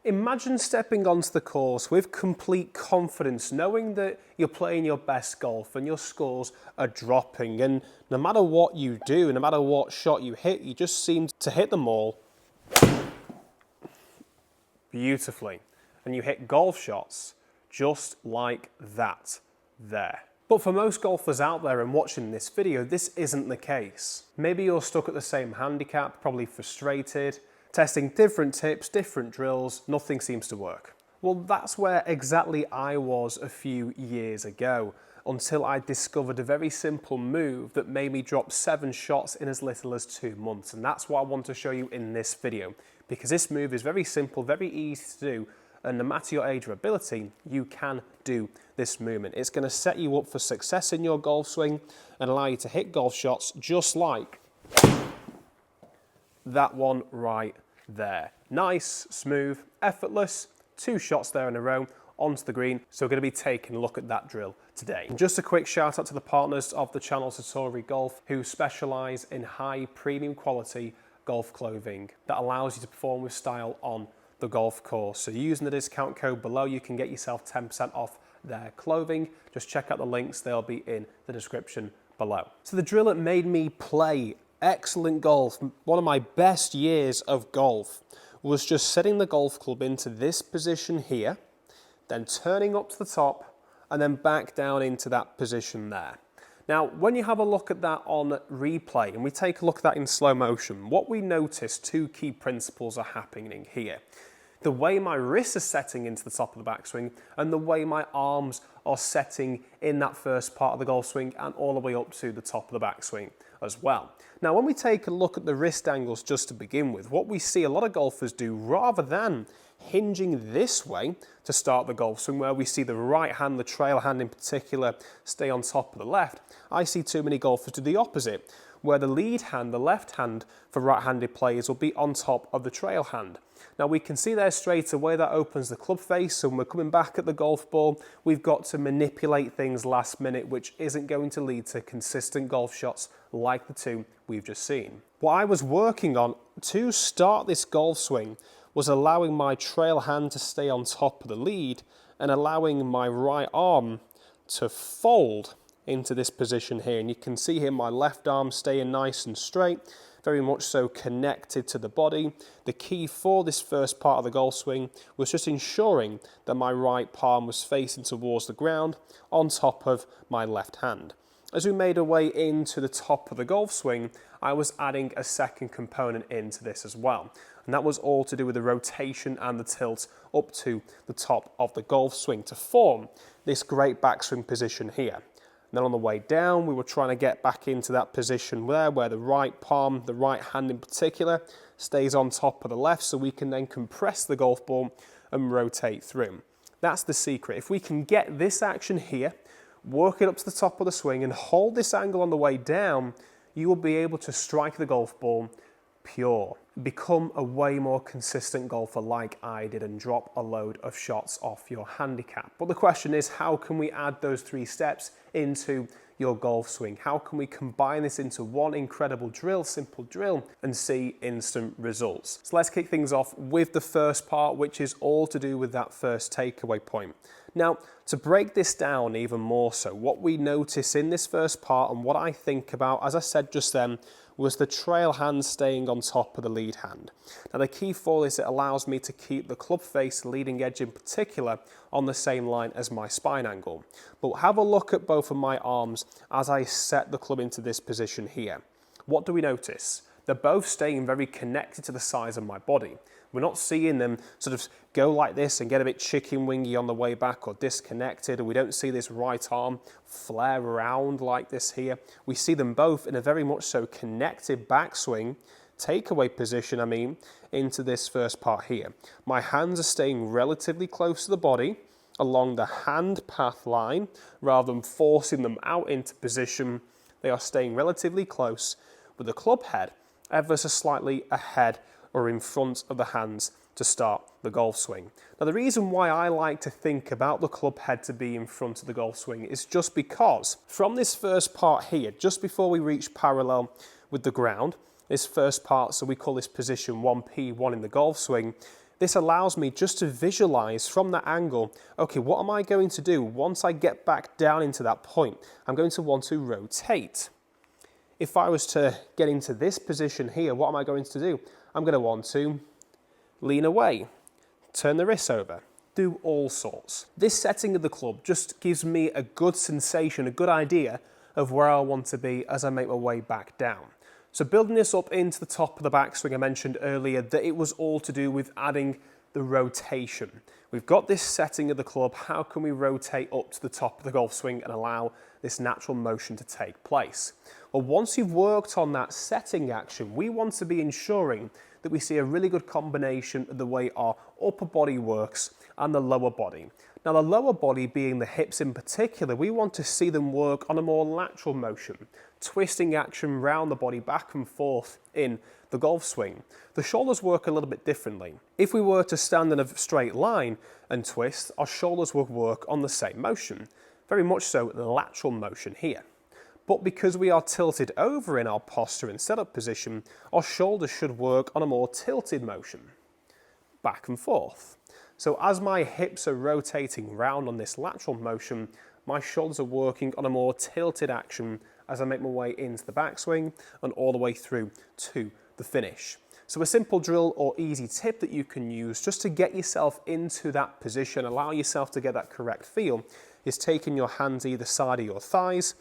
Imagine stepping onto the course with complete confidence, knowing that you're playing your best golf and your scores are dropping, and no matter what you do, no matter what shot you hit, you just seem to hit them all beautifully. And you hit golf shots just like that there. But for most golfers out there and watching this video, this isn't the case. Maybe you're stuck at the same handicap, probably frustrated, testing different tips, different drills, nothing seems to work. Well, that's where exactly I was a few years ago, until I discovered a very simple move that made me drop 7 shots in as little as 2 months. And that's what I want to show you in this video, because this move is very simple, very easy to do, and no matter your age or ability, you can do this movement. It's going to set you up for success in your golf swing and allow you to hit golf shots just like that one right there. Nice, smooth, effortless, 2 shots there in a row onto the green. So we're going to be taking a look at that drill today. And just a quick shout out to the partners of the channel SATORI Golf, who specialize in high premium quality golf clothing that allows you to perform with style on the golf course. So using the discount code below, you can get yourself 10% off their clothing. Just check out the links, they'll be in the description below. So the drill that made me play excellent golf, one of my best years of golf, was just setting the golf club into this position here, then turning up to the top and then back down into that position there. Now, when you have a look at that on replay and we take a look at that in slow motion, what we notice, 2 key principles are happening here. The way my wrists are setting into the top of the backswing and the way my arms are setting in that first part of the golf swing and all the way up to the top of the backswing as well. Now, when we take a look at the wrist angles just to begin with, what we see a lot of golfers do, rather than hinging this way to start the golf swing, where we see the right hand, the trail hand in particular, stay on top of the left, I see too many golfers do the opposite, where the lead hand, the left hand for right-handed players, will be on top of the trail hand. Now we can see there straight away that opens the club face, and we're coming back at the golf ball. We've got to manipulate things last minute, which isn't going to lead to consistent golf shots like the 2 we've just seen. What I was working on to start this golf swing was allowing my trail hand to stay on top of the lead and allowing my right arm to fold into this position here. And you can see here my left arm staying nice and straight, very much so connected to the body. The key for this first part of the golf swing was just ensuring that my right palm was facing towards the ground on top of my left hand. As we made our way into the top of the golf swing, I was adding a second component into this as well. And that was all to do with the rotation and the tilt up to the top of the golf swing to form this great backswing position here. And then on the way down, we were trying to get back into that position there where the right palm, the right hand in particular, stays on top of the left, so we can then compress the golf ball and rotate through. That's the secret. If we can get this action here, work it up to the top of the swing and hold this angle on the way down, you will be able to strike the golf ball pure. Become a way more consistent golfer like I did and drop a load of shots off your handicap. But the question is, how can we add those 3 steps into your golf swing? How can we combine this into one incredible drill, simple drill, and see instant results? So let's kick things off with the first part, which is all to do with that first takeaway point. Now, to break this down even more so, what we notice in this first part and what I think about, as I said just then, was the trail hand staying on top of the lead hand. Now the key for this, it allows me to keep the club face, leading edge in particular, on the same line as my spine angle. But have a look at both of my arms as I set the club into this position here. What do we notice? They're both staying very connected to the sides of my body. We're not seeing them sort of go like this and get a bit chicken wingy on the way back or disconnected, and we don't see this right arm flare around like this here. We see them both in a very much so connected backswing, takeaway position, into this first part here. My hands are staying relatively close to the body along the hand path line rather than forcing them out into position. They are staying relatively close with the club head ever so slightly ahead or in front of the hands to start the golf swing. Now the reason why I like to think about the club head to be in front of the golf swing is just because from this first part here, just before we reach parallel with the ground, this first part, so we call this position 1P1 in the golf swing, This allows me just to visualize from that angle, okay, what am I going to do once I get back down into that point? I'm going to want to rotate. If I was to get into this position here, what am I going to do? I'm going to want to lean away, turn the wrists over, do all sorts. This setting of the club just gives me a good sensation, a good idea of where I want to be as I make my way back down. So building this up into the top of the backswing, I mentioned earlier that it was all to do with adding the rotation. We've got this setting of the club, how can we rotate up to the top of the golf swing and allow this natural motion to take place? Well, once you've worked on that setting action, we want to be ensuring that we see a really good combination of the way our upper body works and the lower body. Now the lower body, being the hips in particular, we want to see them work on a more lateral motion, twisting action round the body back and forth in the golf swing. The shoulders work a little bit differently. If we were to stand in a straight line and twist, our shoulders would work on the same motion, very much so the lateral motion here. But because we are tilted over in our posture and setup position, our shoulders should work on a more tilted motion, back and forth. So as my hips are rotating round on this lateral motion, my shoulders are working on a more tilted action as I make my way into the backswing and all the way through to the finish. So a simple drill or easy tip that you can use just to get yourself into that position, allow yourself to get that correct feel, is taking your hands either side of your thighs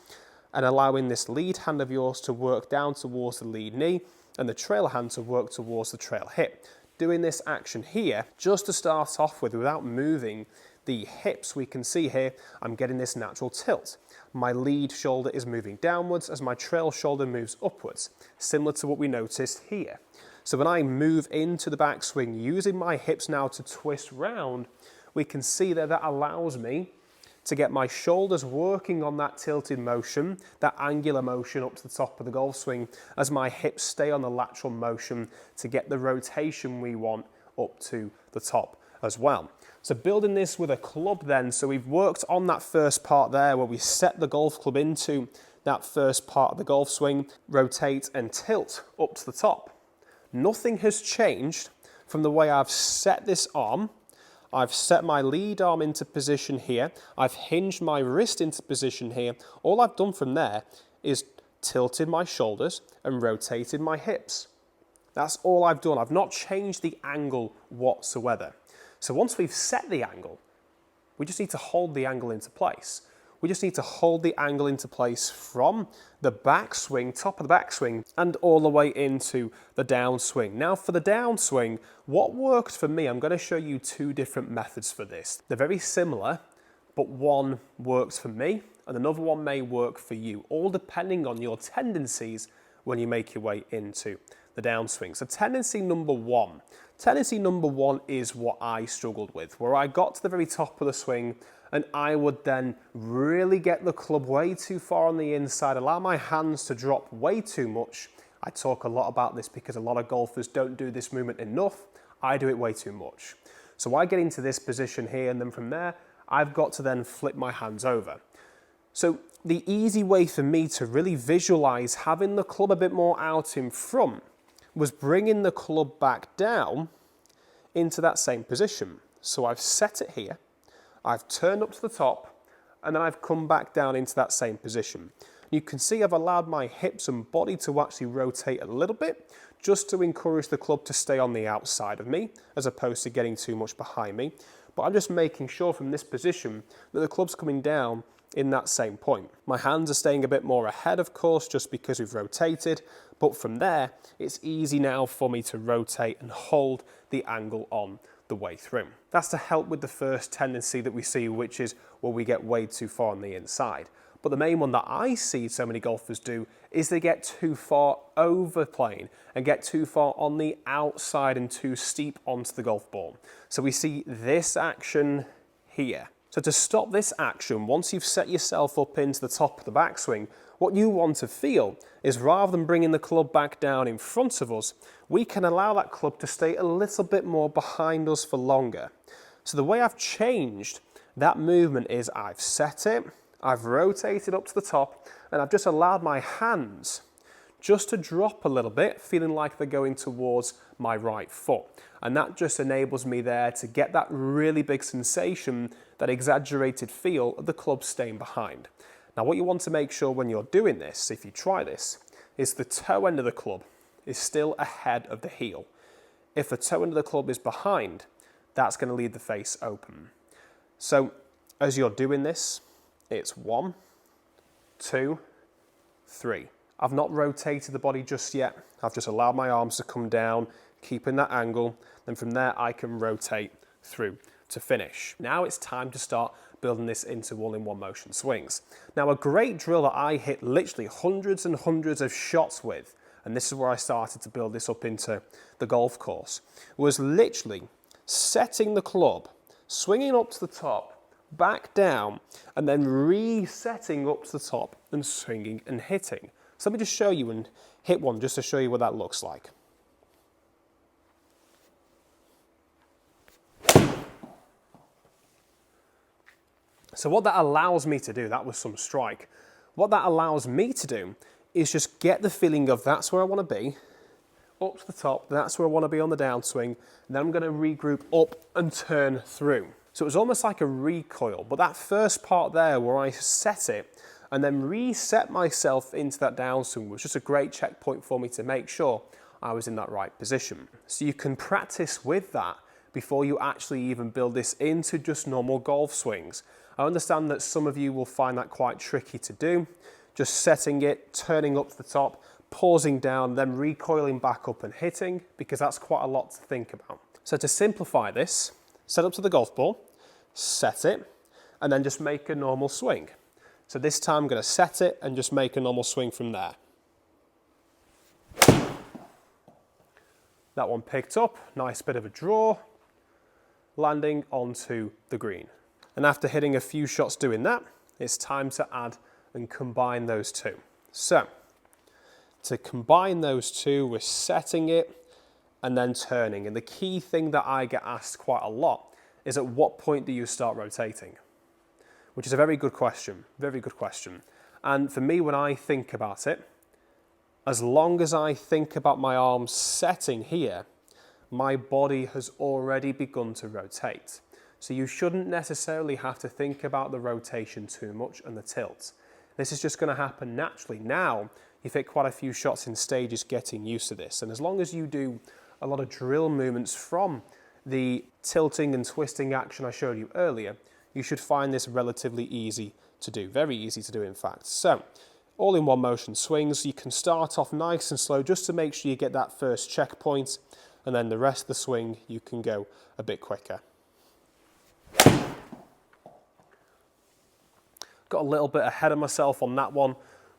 and allowing this lead hand of yours to work down towards the lead knee and the trail hand to work towards the trail hip. Doing this action here, just to start off with, without moving the hips, we can see here, I'm getting this natural tilt. My lead shoulder is moving downwards as my trail shoulder moves upwards, similar to what we noticed here. So when I move into the backswing, using my hips now to twist round, we can see that that allows me to get my shoulders working on that tilted motion, that angular motion up to the top of the golf swing, as my hips stay on the lateral motion to get the rotation we want up to the top as well. So building this with a club then, so we've worked on that first part there where we set the golf club into that first part of the golf swing, rotate and tilt up to the top. Nothing has changed from the way I've set this arm. I've set my lead arm into position here. I've hinged my wrist into position here. All I've done from there is tilted my shoulders and rotated my hips. That's all I've done. I've not changed the angle whatsoever. So once we've set the angle, we just need to hold the angle into place. We just need to hold the angle into place from the backswing, top of the backswing, and all the way into the downswing. Now for the downswing, what worked for me, I'm going to show you two different methods for this. They're very similar, but one works for me and another one may work for you, all depending on your tendencies when you make your way into the downswing. So tendency number one is what I struggled with, where I got to the very top of the swing and I would then really get the club way too far on the inside, allow my hands to drop way too much. I talk a lot about this because a lot of golfers don't do this movement enough. I do it way too much. So I get into this position here, and then from there, I've got to then flip my hands over. So the easy way for me to really visualize having the club a bit more out in front was bringing the club back down into that same position. So I've set it here, I've turned up to the top, and then I've come back down into that same position. You can see I've allowed my hips and body to actually rotate a little bit, just to encourage the club to stay on the outside of me, as opposed to getting too much behind me. But I'm just making sure from this position that the club's coming down in that same point. My hands are staying a bit more ahead, of course, just because we've rotated, but from there, it's easy now for me to rotate and hold the angle on the way through. That's to help with the first tendency that we see, which is where we get way too far on the inside. But the main one that I see so many golfers do is they get too far over playing and get too far on the outside and too steep onto the golf ball. So we see this action here. So to stop this action, once you've set yourself up into the top of the backswing, what you want to feel is, rather than bringing the club back down in front of us, we can allow that club to stay a little bit more behind us for longer. So the way I've changed that movement is I've set it, I've rotated up to the top, and I've just allowed my hands just to drop a little bit, feeling like they're going towards my right foot. And that just enables me there to get that really big sensation, that exaggerated feel of the club staying behind. Now what you want to make sure when you're doing this, if you try this, is the toe end of the club is still ahead of the heel. If the toe end of the club is behind, that's going to leave the face open. So as you're doing this, it's 1, 2, 3. I've not rotated the body just yet. I've just allowed my arms to come down, keeping that angle. Then from there, I can rotate through to finish. Now it's time to start building this into all-in-one motion swings. Now, a great drill that I hit literally hundreds and hundreds of shots with, and this is where I started to build this up into the golf course, was literally setting the club, swinging up to the top, back down, and then resetting up to the top and swinging and hitting. So let me just show you and hit one just to show you what that looks like. So what that allows me to do, that was some strike. What that allows me to do is just get the feeling of that's where I want to be, up to the top, that's where I want to be on the downswing, and then I'm going to regroup up and turn through. So it was almost like a recoil, but that first part there where I set it and then reset myself into that downswing was just a great checkpoint for me to make sure I was in that right position. So you can practice with that before you actually even build this into just normal golf swings. I understand that some of you will find that quite tricky to do, just setting it, turning up to the top, pausing down, then recoiling back up and hitting, because that's quite a lot to think about. So to simplify this, set up to the golf ball, set it, and then just make a normal swing. So this time I'm going to set it and just make a normal swing from there. That one picked up, nice bit of a draw, landing onto the green. And after hitting a few shots doing that, it's time to add and combine those two. So, to combine those two, we're setting it and then turning. And the key thing that I get asked quite a lot is at what point do you start rotating? Which is a very good question, very good question. And for me, when I think about it, as long as I think about my arms setting here, my body has already begun to rotate. So you shouldn't necessarily have to think about the rotation too much and the tilt. This is just going to happen naturally. Now, you've hit quite a few shots in stages getting used to this. And as long as you do a lot of drill movements from the tilting and twisting action I showed you earlier, you should find this relatively easy to do. Very easy to do, in fact. So, all-in-one motion swings. You can start off nice and slow just to make sure you get that first checkpoint. And then the rest of the swing, you can go a bit quicker. Got a little bit ahead of myself on that one,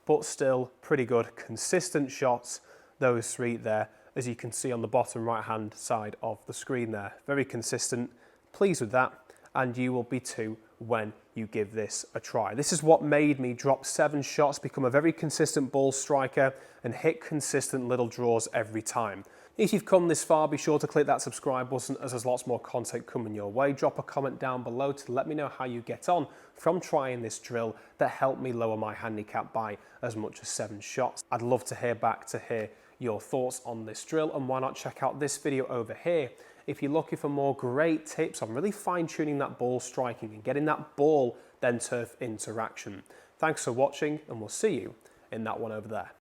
but still pretty good. Consistent shots, those three there, as you can see on the bottom right-hand side of the screen there. Very consistent, pleased with that, and you will be too when you give this a try. This is what made me drop 7 shots, become a very consistent ball striker, and hit consistent little draws every time. If you've come this far, be sure to click that subscribe button as there's lots more content coming your way. Drop a comment down below to let me know how you get on from trying this drill that helped me lower my handicap by as much as 7 shots. I'd love to hear back to hear your thoughts on this drill, and why not check out this video over here if you're looking for more great tips on really fine-tuning that ball striking and getting that ball then turf interaction. Thanks for watching, and we'll see you in that one over there.